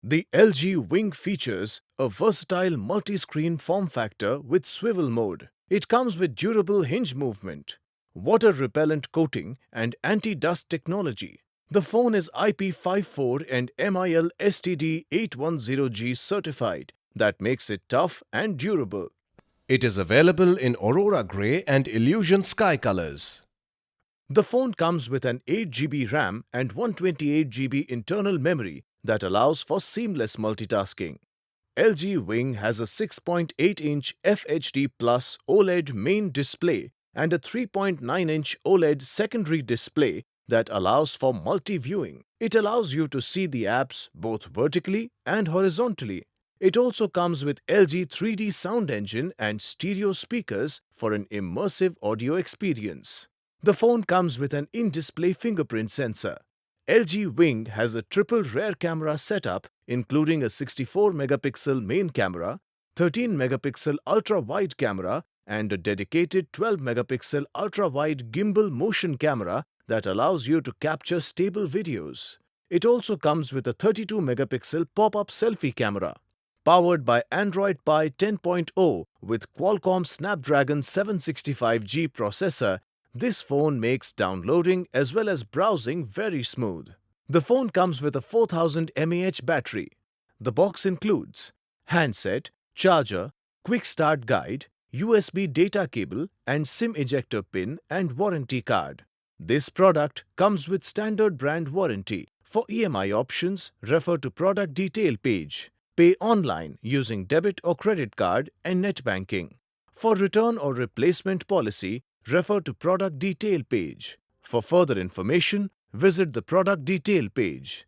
The LG Wing features a versatile multi-screen form factor with swivel mode. It comes with durable hinge movement, water-repellent coating and anti-dust technology. The phone is IP54 and MIL STD 810G certified. That makes it tough and durable. It is available in Aurora Grey and Illusion Sky colors. The phone comes with an 8 GB RAM and 128 GB internal memory that allows for seamless multitasking. LG Wing has a 6.8-inch FHD Plus OLED main display and a 3.9-inch OLED secondary display that allows for multi-viewing. It allows you to see the apps both vertically and horizontally. It also comes with LG 3D sound engine and stereo speakers for an immersive audio experience. The phone comes with an in-display fingerprint sensor. LG Wing has a triple rear camera setup including a 64-megapixel main camera, 13-megapixel ultra-wide camera and a dedicated 12-megapixel ultra-wide gimbal motion camera that allows you to capture stable videos. It also comes with a 32-megapixel pop-up selfie camera. Powered by Android Pie 10.0 with Qualcomm Snapdragon 765G processor, this phone makes downloading as well as browsing very smooth. The phone comes with a 4000 mAh battery. The box includes handset, charger, quick start guide, USB data cable and SIM ejector pin and warranty card. This product comes with standard brand warranty. For EMI options, refer to product detail page. Pay online using debit or credit card and net banking. For return or replacement policy, refer to product detail page. For further information, visit the product detail page.